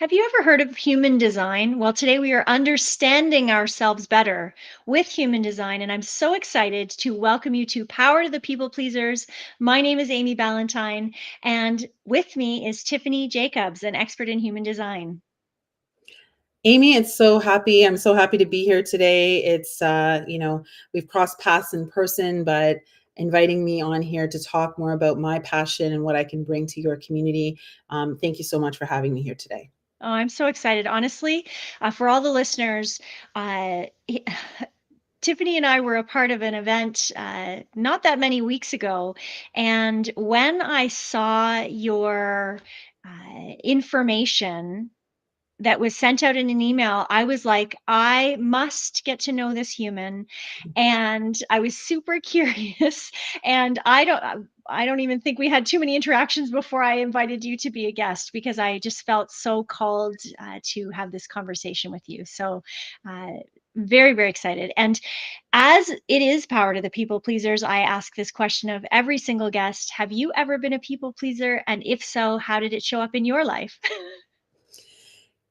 Have you ever heard of human design? Well, today we are understanding ourselves better with human design, and I'm so excited to welcome you to Power to the People Pleasers. My name is Amy Ballantyne, and with me is Tiffini Jacobs, an expert in human design. Amy, I'm so happy to be here today. We've crossed paths in person, but inviting me on here to talk more about my passion and what I can bring to your community. Thank you so much for having me here today. Oh, I'm so excited. Honestly, for all the listeners, he- Tiffany and I were a part of an event not that many weeks ago. And when I saw your information that was sent out in an email, I was like, I must get to know this human. And I was super curious. And I don't even think we had too many interactions before I invited you to be a guest because I just felt so called to have this conversation with you. So, uh, very, very excited. And as it is Power to the People Pleasers, I ask this question of every single guest. Have you ever been a people pleaser? And if so, how did it show up in your life?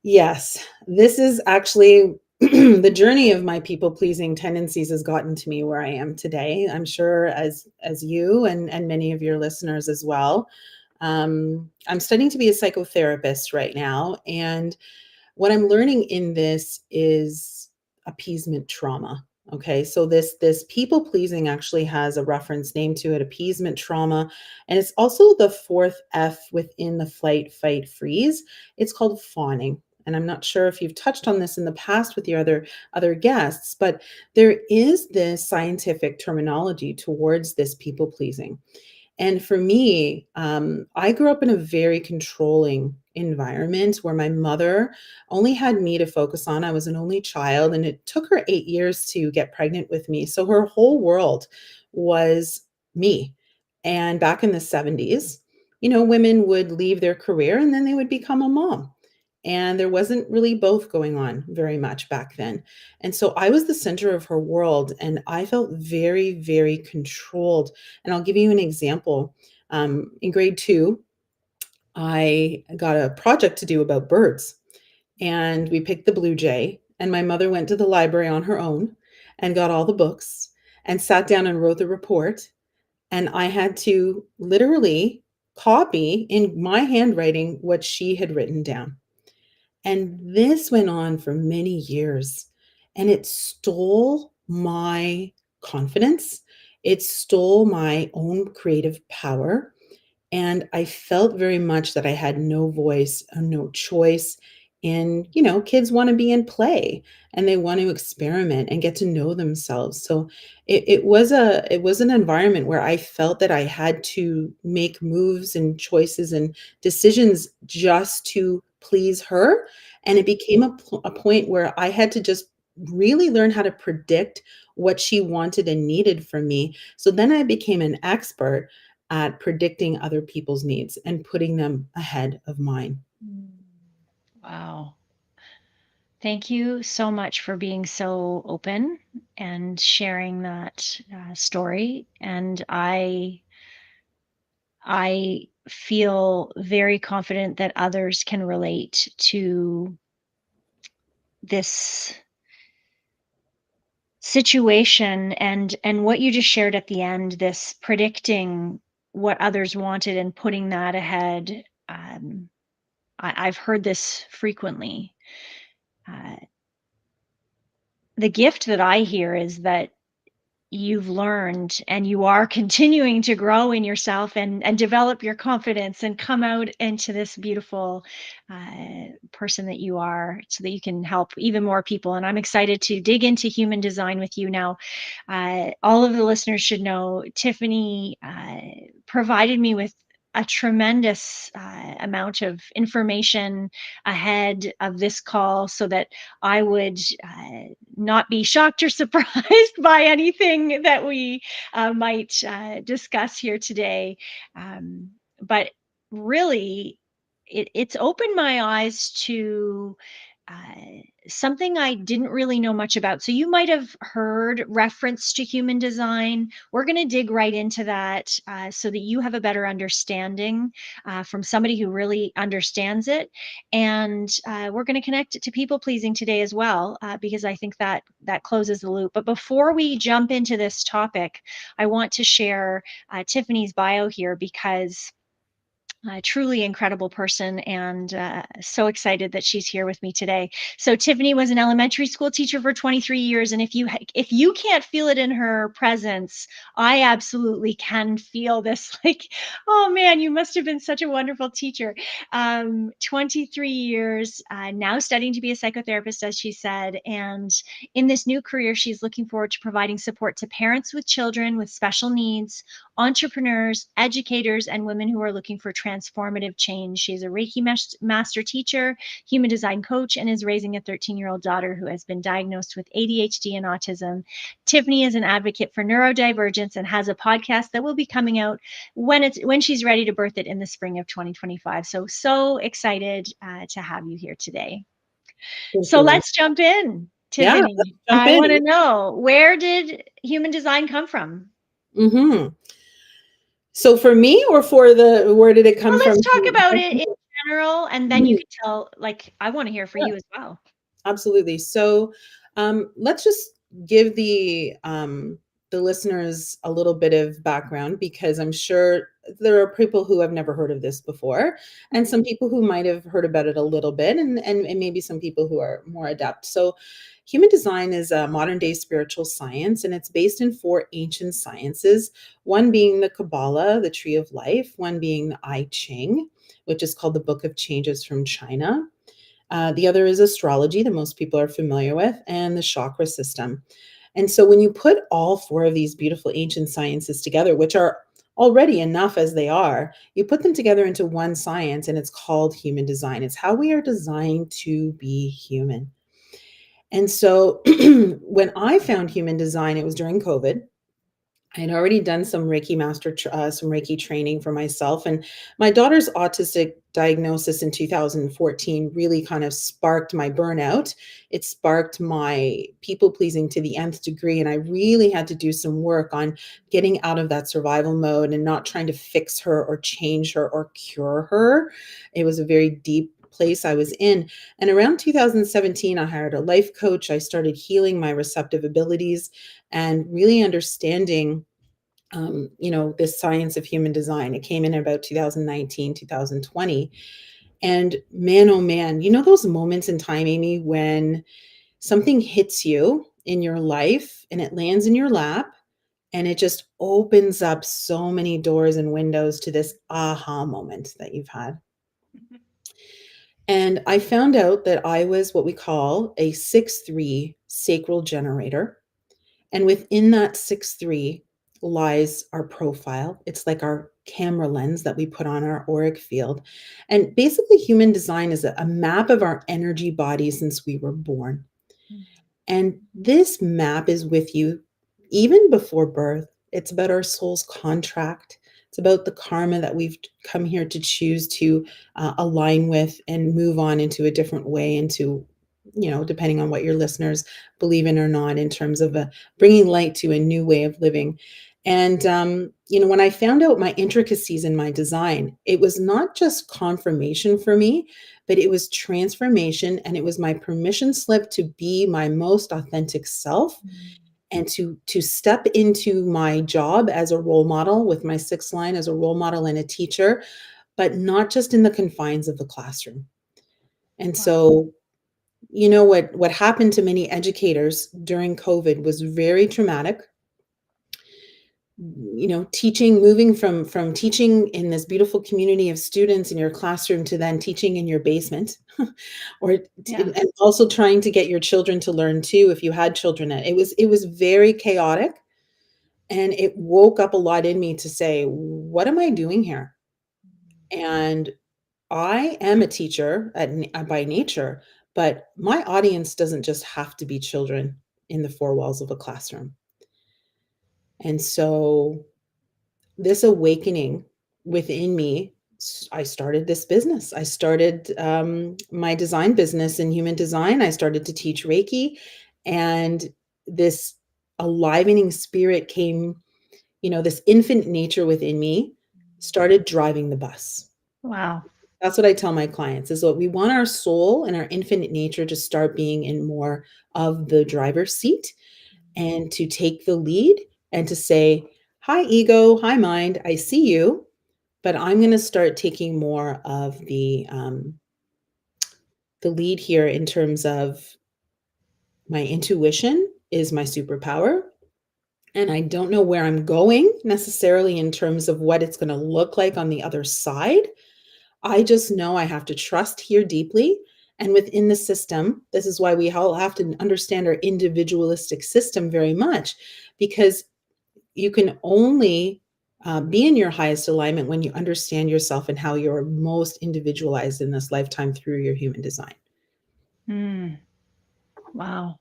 Yes, this is actually the journey of my people pleasing tendencies has gotten to me where I am today. I'm sure as you and many of your listeners as well. I'm studying to be a psychotherapist right now, and what I'm learning in this is appeasement trauma. Okay, so this people pleasing actually has a reference name to it, appeasement trauma, and it's also the fourth F within the flight, fight, freeze. It's called fawning. And I'm not sure if you've touched on this in the past with your other guests, but there is this scientific terminology towards this people pleasing. And for me, I grew up in a very controlling environment where my mother only had me to focus on. I was an only child, and it took her 8 years to get pregnant with me. So her whole world was me. And back in the 70s, women would leave their career and then they would become a mom. And there wasn't really both going on very much back then. And so I was the center of her world, and I felt very, very controlled. And I'll give you an example. In grade two, I got a project to do about birds, and we picked the blue jay. And my mother went to the library on her own and got all the books and sat down and wrote the report. And I had to literally copy in my handwriting what she had written down. And this went on for many years, and it stole my confidence. It stole my own creative power. And I felt very much that I had no voice and no choice. And, kids want to be in play and they want to experiment and get to know themselves. So it was an environment where I felt that I had to make moves and choices and decisions just to please her. And it became a point where I had to just really learn how to predict what she wanted and needed from me. So then I became an expert at predicting other people's needs and putting them ahead of mine. Mm. Wow. Thank you so much for being so open and sharing that story. And I feel very confident that others can relate to this situation and what you just shared at the end, this predicting what others wanted and putting that ahead. I've heard this frequently. Uh, the gift that I hear is that you've learned and you are continuing to grow in yourself and develop your confidence and come out into this beautiful person that you are so that you can help even more people. And I'm excited to dig into human design with you now. All of the listeners should know Tiffini provided me with a tremendous amount of information ahead of this call so that I would not be shocked or surprised by anything that we might discuss here today. But really, it's opened my eyes to uh, something I didn't really know much about. So you might have heard reference to human design. We're going to dig right into that so that you have a better understanding from somebody who really understands it. And we're going to connect it to people pleasing today as well, because I think that that closes the loop. But before we jump into this topic, I want to share Tiffini's bio here because a truly incredible person, and so excited that she's here with me today. So Tiffini was an elementary school teacher for 23 years, and if you can't feel it in her presence, I absolutely can feel this. Like, oh man, you must have been such a wonderful teacher. 23 years now, studying to be a psychotherapist, as she said, and in this new career, she's looking forward to providing support to parents with children with special needs, entrepreneurs, educators, and women who are looking for transformative change. She's a Reiki Master teacher, human design coach, and is raising a 13-year-old daughter who has been diagnosed with ADHD and autism. Tiffini is an advocate for neurodivergence and has a podcast that will be coming out when she's ready to birth it in the spring of 2025. So excited to have you here today. Thank So you. let's jump in, Yeah, let's Tiffini. jump I want to in. know, where did human design come from? Hmm. So for me, or for the where did it come Well, from? let's talk about it in general, and then you Mhm. can tell, like, I want to hear for Yeah, you as well. absolutely. So let's just give the listeners a little bit of background, because I'm sure there are people who have never heard of this before, and some people who might have heard about it a little bit, and maybe some people who are more adept. So human design is a modern day spiritual science, and it's based in four ancient sciences, one being the Kabbalah, the tree of life, one being the I Ching, which is called the Book of Changes from China. The other is astrology, that most people are familiar with, and the chakra system. And so when you put all four of these beautiful ancient sciences together, which are already enough as they are, you put them together into one science, and it's called human design. It's how we are designed to be human. And so when I found human design, it was during COVID. I had already done some Reiki Master, some Reiki training for myself. And my daughter's autistic diagnosis in 2014 really kind of sparked my burnout. It sparked my people pleasing to the nth degree. And I really had to do some work on getting out of that survival mode and not trying to fix her or change her or cure her. It was a very deep place I was in. And around 2017, I hired a life coach. I started healing my receptive abilities and really understanding this science of human design. It came in about 2019, 2020. And man, oh man, those moments in time, Amy, when something hits you in your life and it lands in your lap and it just opens up so many doors and windows to this aha moment that you've had. And I found out that I was what we call a 6-3 sacral generator. And within that 6-3 lies our profile. It's like our camera lens that we put on our auric field. And basically, human design is a map of our energy body since we were born. And this map is with you even before birth. It's about our soul's contract. It's about the karma that we've come here to choose to align with and move on into a different way, into, depending on what your listeners believe in or not, in terms of bringing light to a new way of living. And, when I found out my intricacies in my design, it was not just confirmation for me, but it was transformation, and it was my permission slip to be my most authentic self, and to step into my job as a role model, with my sixth line as a role model and a teacher, but not just in the confines of the classroom. And Wow. so, what happened to many educators during COVID was very traumatic. Teaching, moving from teaching in this beautiful community of students in your classroom to then teaching in your basement, or Yeah. and also trying to get your children to learn too, if you had children. It was very chaotic, and it woke up a lot in me to say, what am I doing here? And I am a teacher by nature, but my audience doesn't just have to be children in the four walls of a classroom. And so this awakening within me I started this business. I started my design business in human design. I started to teach Reiki, and this alivening spirit came, this infinite nature within me started driving the bus. Wow. That's what I tell my clients is what we want our soul and our infinite nature to start being in more of the driver's seat and to take the lead and to say, hi, ego, hi, mind, I see you, but I'm going to start taking more of the lead here in terms of my intuition is my superpower. And I don't know where I'm going necessarily in terms of what it's going to look like on the other side. I just know I have to trust here deeply. And within the system, this is why we all have to understand our individualistic system very much, because you can only be in your highest alignment when you understand yourself and how you're most individualized in this lifetime through your human design. Mm. Wow.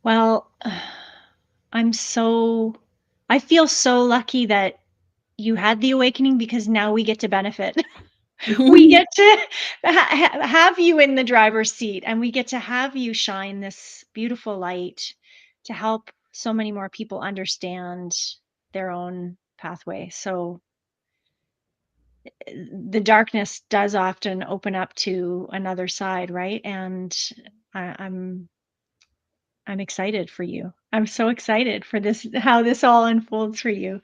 Well, I feel so lucky that you had the awakening because now we get to benefit. We get to have you in the driver's seat and we get to have you shine this beautiful light to help so many more people understand their own pathway. So the darkness does often open up to another side, right? And I, I'm I'm excited for you. I'm so excited for this, how this all unfolds for you.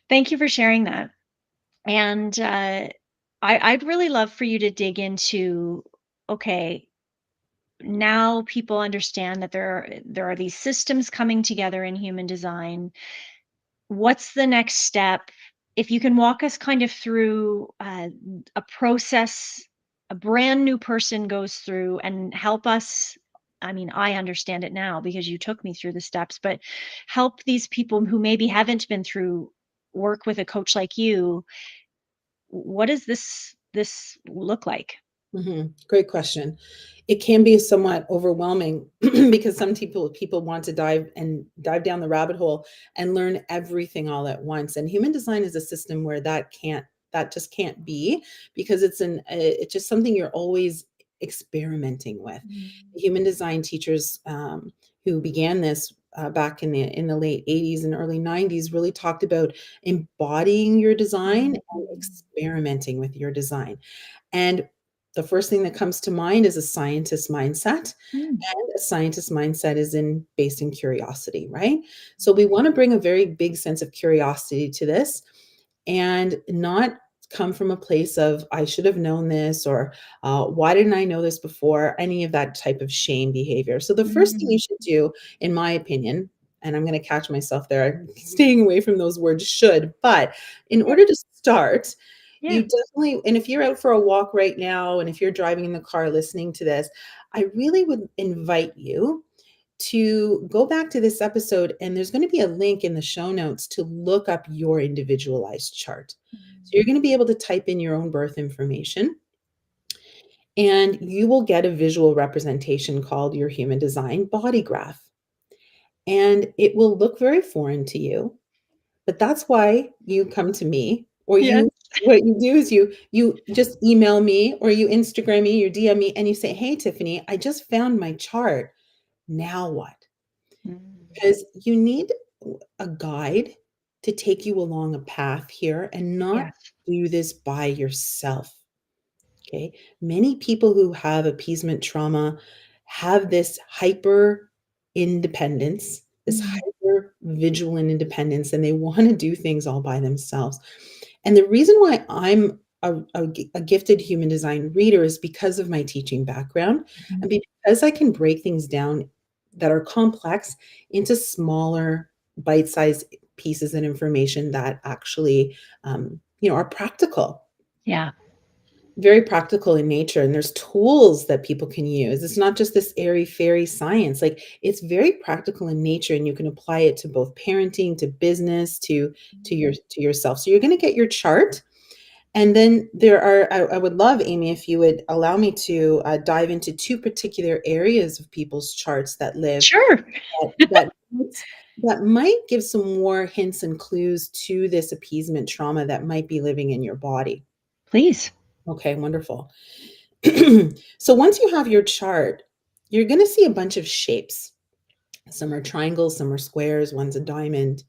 Thank you for sharing that. And I'd really love for you to dig into, okay, now people understand that there are these systems coming together in human design. What's the next step? If you can walk us kind of through a process a brand new person goes through and help us. I mean, I understand it now because you took me through the steps, but help these people who maybe haven't been through work with a coach like you. What does this look like? Great question. It can be somewhat overwhelming because some people want to dive down the rabbit hole and learn everything all at once. And human design is a system where that just can't be, because it's just something you're always experimenting with. Mm. The human design teachers who began this back in the late 80s and early 90s really talked about embodying your design and Mhm. experimenting with your design. And the first thing that comes to mind is a scientist mindset. Mm. And a scientist mindset is based in curiosity, right? So we want to bring a very big sense of curiosity to this and not come from a place of, I should have known this, or why didn't I know this before? Any of that type of shame behavior. So the first thing you Mm. should do, in my opinion, and I'm going to catch myself there, staying away from those words should, but in Yeah. order to start, Yeah. you definitely, and if you're out for a walk right now, and if you're driving in the car listening to this, I really would invite you to go back to this episode, and there's going to be a link in the show notes to look up your individualized chart. So Mm. you're going to be able to type in your own birth information, and you will get a visual representation called your human design body graph. And it will look very foreign to you, but that's why you come to me, or Yes. what you do is you just email me, or you Instagram me, you DM me, and you say, "Hey, Tiffini, I just found my chart. Now what?" Mm. Because you need a guide to take you along a path here and not Yes. do this by yourself. Okay. Many people who have appeasement trauma have this hyper independence, this Mm. hyper vigilant independence, and they want to do things all by themselves. And the reason why I'm a gifted human design reader is because of my teaching background, Mhm. and because I can break things down that are complex into smaller bite-sized pieces of information that actually are practical, Yeah. very practical in nature. And there's tools that people can use. It's not just this airy fairy science. Like, it's very practical in nature, and you can apply it to both parenting, to business, to yourself. So you're going to get your chart. And then I would love, Amy, if you would allow me to dive into two particular areas of people's charts that live Sure. that might give some more hints and clues to this appeasement trauma that might be living in your body. Please. Okay, wonderful. So once you have your chart, you're going to see a bunch of shapes. Some are triangles, some are squares, one's a diamond,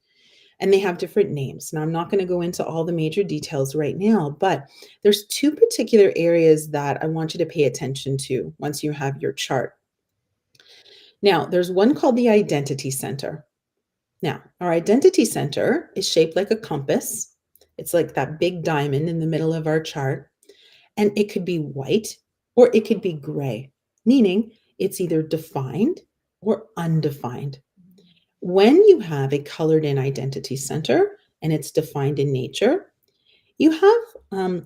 and they have different names. Now, I'm not going to go into all the major details right now, but there's two particular areas that I want you to pay attention to once you have your chart. Now, there's one called the identity center. Now, our identity center is shaped like a compass. It's like that big diamond in the middle of our chart, and it could be white or it could be gray, meaning it's either defined or undefined. When you have a colored in identity center and it's defined in nature, you have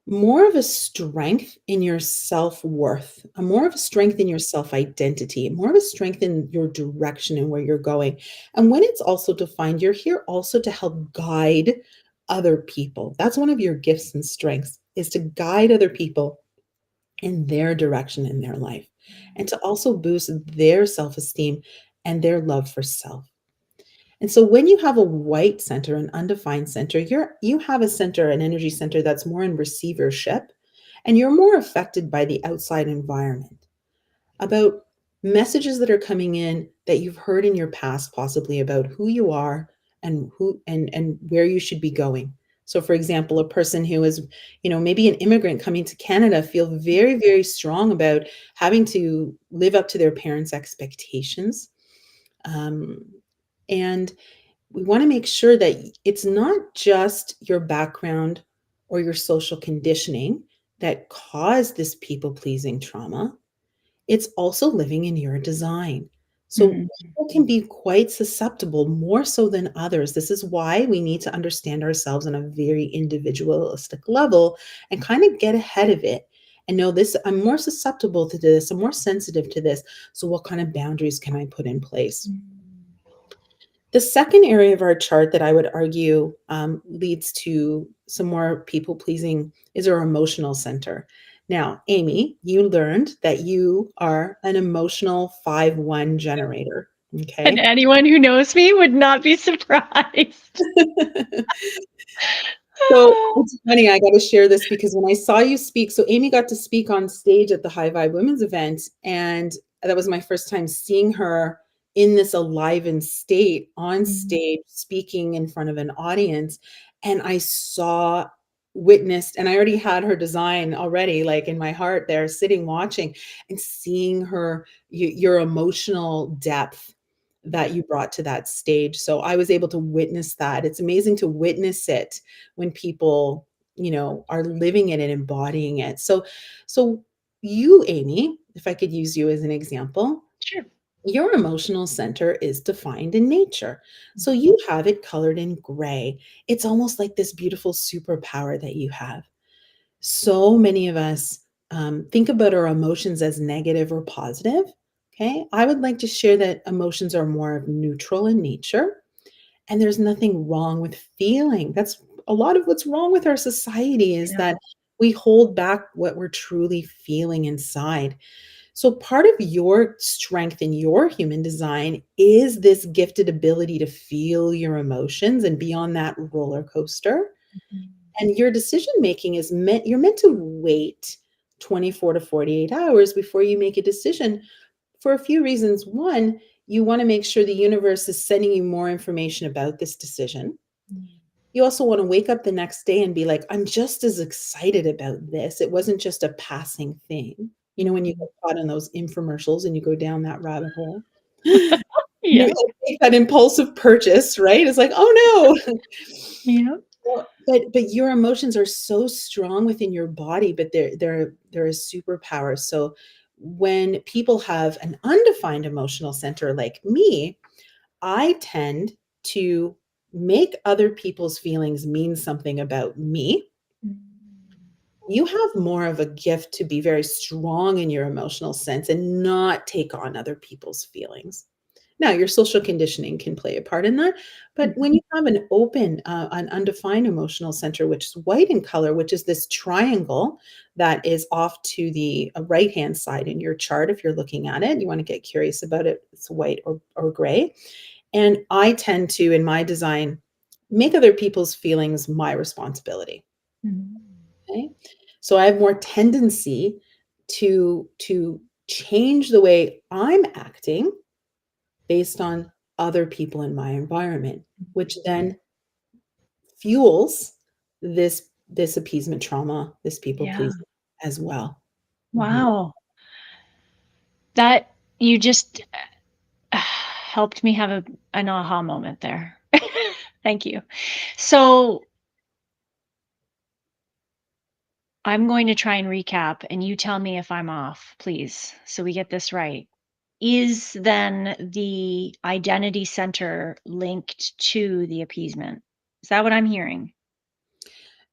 more of a strength in your self-worth, a more of a strength in your self-identity, more of a strength in your direction and where you're going. And when it's also defined, you're here also to help guide other people. That's one of your gifts and strengths, is to guide other people in their direction in their life and to also boost their self-esteem and their love for self. And so when you have a white center, an undefined center, you have a center, an energy center that's more in receivership, and you're more affected by the outside environment, about messages that are coming in that you've heard in your past, possibly about who you are and and where you should be going. So for example, a person who is, maybe an immigrant coming to Canada, feel very, very strong about having to live up to their parents' expectations. Um, and we want to make sure that it's not just your background or your social conditioning that caused this people pleasing trauma. It's also living in your design. So Mhm. people can be quite susceptible, more so than others. This is why we need to understand ourselves on a very individualistic level and kind of get ahead of it and know this, I'm more susceptible to this, I'm more sensitive to this. So what kind of boundaries can I put in place? The second area of our chart that I would argue leads to some more people pleasing is our emotional center. Now, Amy, you learned that you are an emotional 5-1 generator. And Okay. anyone who knows me would not be surprised. So it's funny, I got to share this because when I saw you speak, so Amy got to speak on stage at the High Vibe Women's event, and that was my first time seeing her in this alivened state on Mm. stage speaking in front of an audience. And I saw, witnessed, and I already had her design already, like in my heart there, sitting watching and seeing her, your emotional depth that you brought to that stage. So I was able to witness that. It's amazing to witness it when people, are living it and embodying it. So you, Amy, if I could use you as an example, Sure. your emotional center is defined in nature. So you have it colored in gray. It's almost like this beautiful superpower that you have. So many of us think about our emotions as negative or positive. Okay. I would like to share that emotions are more of neutral in nature. And there's nothing wrong with feeling. That's a lot of what's wrong with our society, is Yeah. that we hold back what we're truly feeling inside. So part of your strength in your human design is this gifted ability to feel your emotions and be on that roller coaster. Mhm. And your decision making is you're meant to wait 24 to 48 hours before you make a decision, for a few reasons. One, you want to make sure the universe is sending you more information about this decision. You also want to wake up the next day and be like, I'm just as excited about this. It wasn't just a passing thing. When you Mhm. get caught in those infomercials and you go down that rabbit hole, Yeah. you make that impulsive purchase, right? It's like, oh no. Yeah. Well, but your emotions are so strong within your body, but they're a superpower. So when people have an undefined emotional center like me, I tend to make other people's feelings mean something about me. You have more of a gift to be very strong in your emotional sense and not take on other people's feelings. Now, your social conditioning can play a part in that, but Mhm. when you have an open, an undefined emotional center, which is white in color, which is this triangle that is off to the right-hand side in your chart, if you're looking at it, you want to get curious about it, it's white or gray. And I tend to, in my design, make other people's feelings my responsibility. Mhm. Okay. So I have more tendency to change the way I'm acting based on other people in my environment, which then fuels this appeasement trauma, this people Yeah. pleasing as well. Mhm. Wow. That you just helped me have an aha moment there. Thank you. So I'm going to try and recap, and you tell me if I'm off, please, so we get this right. Is then the identity center linked to the appeasement? Is that what I'm hearing?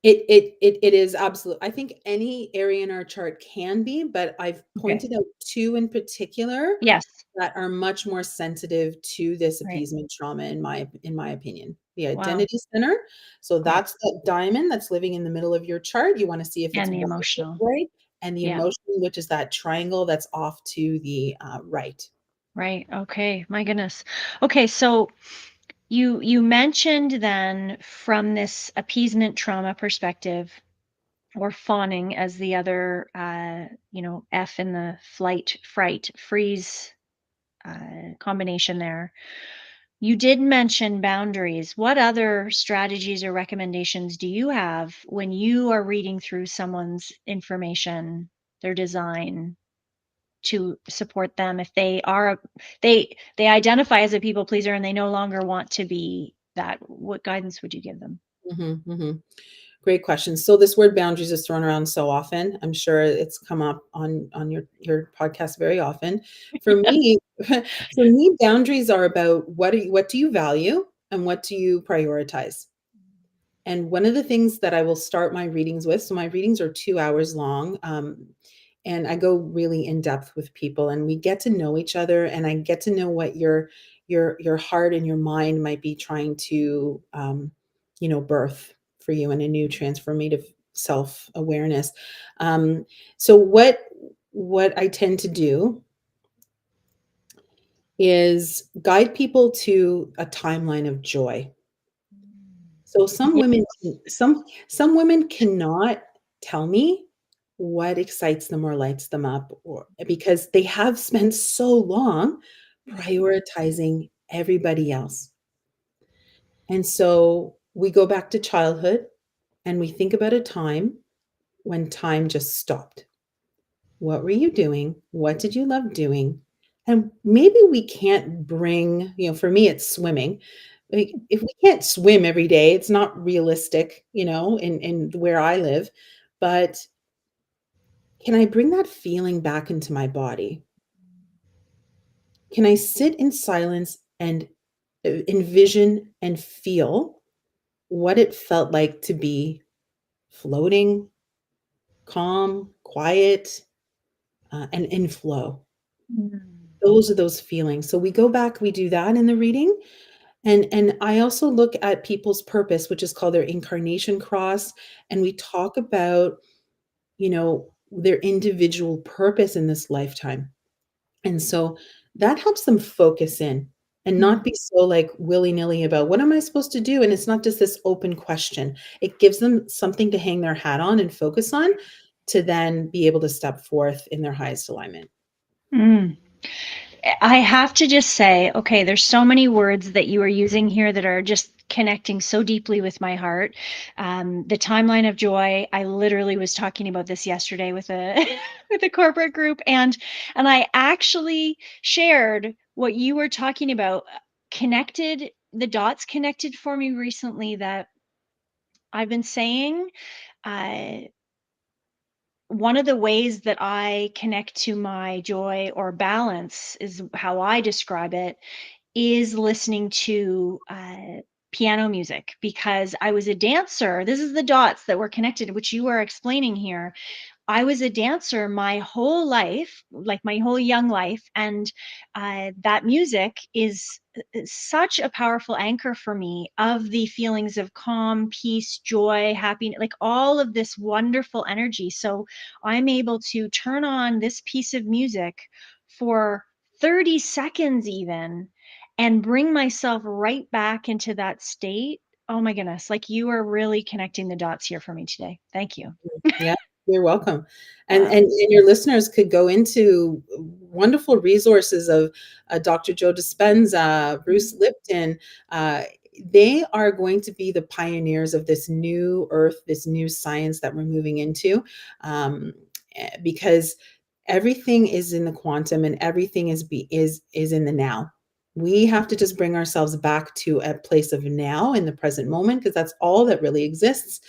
It is absolute. I think any area in our chart can be, but I've Okay. pointed out 2 in particular Yes. that are much more sensitive to this Right. appeasement trauma in my opinion. The Wow. identity center, so Right. that's that diamond that's living in the middle of your chart. You wanna see if it's And the white or emotional. gray, and the Yeah. emotion, which is that triangle that's off to the, right. Right. Okay. My goodness. Okay. So you mentioned then from this appeasement trauma perspective, or fawning as the other, F in the flight, fright, freeze combination there. You did mention boundaries. What other strategies or recommendations do you have when you are reading through someone's information, their design, to support them if they are they identify as a people pleaser and they no longer want to be that? What guidance would you give them? Mhm, mhm. Great question. So this word boundaries is thrown around so often. I'm sure it's come up on your podcast very often. For me, for me, boundaries are about what do you value and what do you prioritize? And one of the things that I will start my readings with, so my readings are 2 hours long, and I go really in depth with people, and we get to know each other, and I get to know what your heart and your mind might be trying to, birth for you in a new transformative self-awareness. So what I tend to do is guide people to a timeline of joy. So Yeah. some women cannot tell me what excites them or lights them up, or because they have spent so long prioritizing everybody else. And so we go back to childhood and we think about a time when time just stopped. What were you doing? What did you love doing? And maybe we can't bring, for me, it's swimming. Like, if we can't swim every day, it's not realistic, in where I live. But can I bring that feeling back into my body? Can I sit in silence and envision and feel what it felt like to be floating, calm, quiet, and in flow? Mm. Those are those feelings. So we go back, we do that in the reading, and I also look at people's purpose, which is called their incarnation cross, and we talk about, their individual purpose in this lifetime. And so that helps them focus in and Mm. not be so, like, willy-nilly about, "What am I supposed to do?" And it's not just this open question. It gives them something to hang their hat on and focus on to then be able to step forth in their highest alignment. Mm. I have to just say, okay, there's so many words that you are using here that are just connecting so deeply with my heart. The timeline of joy. I literally was talking about this yesterday with a with a corporate group, and I actually shared what you were talking about. Connected the dots connected for me recently that I've been saying. Uh, One of the ways that I connect to my joy or balance is how I describe it is listening to piano music because I was a dancer. This is the dots that were connected, which you are explaining here. I was a dancer my whole life, like my whole young life, and that music is such a powerful anchor for me of the feelings of calm, peace, joy, happiness, like all of this wonderful energy. So I'm able to turn on this piece of music for 30 seconds even and bring myself right back into that state Oh my goodness. Like you are really connecting the dots here for me today. Thank you. Yeah, you're welcome. And Wow. your listeners could go into wonderful resources of Dr. Joe Dispenza, Bruce Lipton. Uh, they are going to be the pioneers of this new earth, this new science that we're moving into, because everything is in the quantum and everything is in the now. We have to just bring ourselves back to a place of now in the present moment, because that's all that really exists,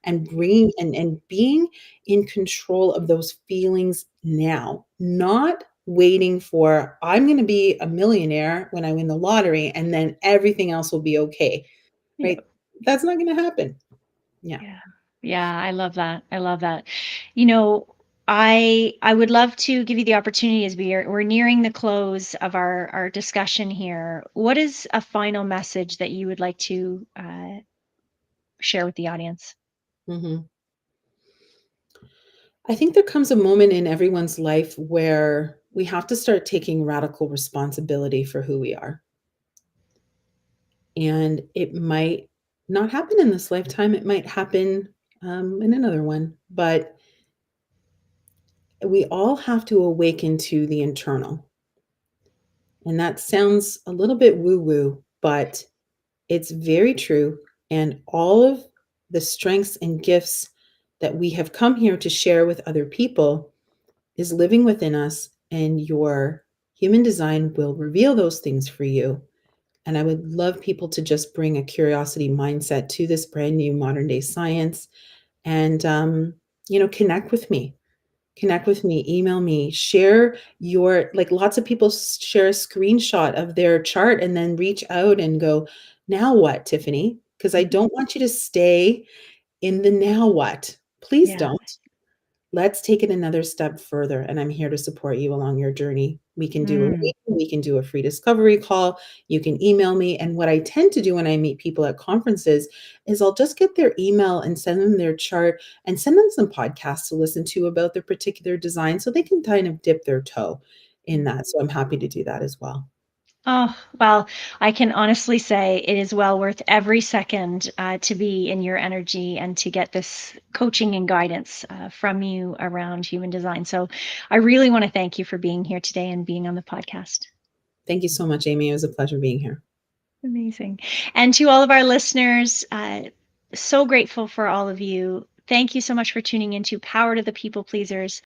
and bringing and being in control of those feelings now, not waiting for I'm going to be a millionaire when I win the lottery and then everything else will be okay, Yeah. right? That's not going to happen. Yeah. Yeah. Yeah, I love that. I love that. You know, I would love to give you the opportunity as we're nearing the close of our discussion here. What is a final message that you would like to share with the audience? Mhm. I think there comes a moment in everyone's life where we have to start taking radical responsibility for who we are. And it might not happen in this lifetime, it might happen in another one, but we all have to awaken to the internal. And that sounds a little bit woo woo, but it's very true. And all of the strengths and gifts that we have come here to share with other people is living within us, and your human design will reveal those things for you. And I would love people to just bring a curiosity mindset to this brand new modern day science, and connect with me. Connect with me, email me, share your, like, lots of people share a screenshot of their chart and then reach out and go, now what, Tiffini? Because I Mhm. don't want you to stay in the now what. Please Yeah. don't. Let's take it another step further, and I'm here to support you along your journey. We can do a Mm. reading, we can do a free discovery call, you can email me, and what I tend to do when I meet people at conferences is I'll just get their email and send them their chart and send them some podcasts to listen to about their particular design so they can kind of dip their toe in that, so I'm happy to do that as well. Oh, well, I can honestly say it is well worth every second to be in your energy and to get this coaching and guidance from you around human design. So I really want to thank you for being here today and being on the podcast. Thank you so much, Amy. It was a pleasure being here. Amazing. And to all of our listeners, so grateful for all of you. Thank you so much for tuning into Power to the People Pleasers.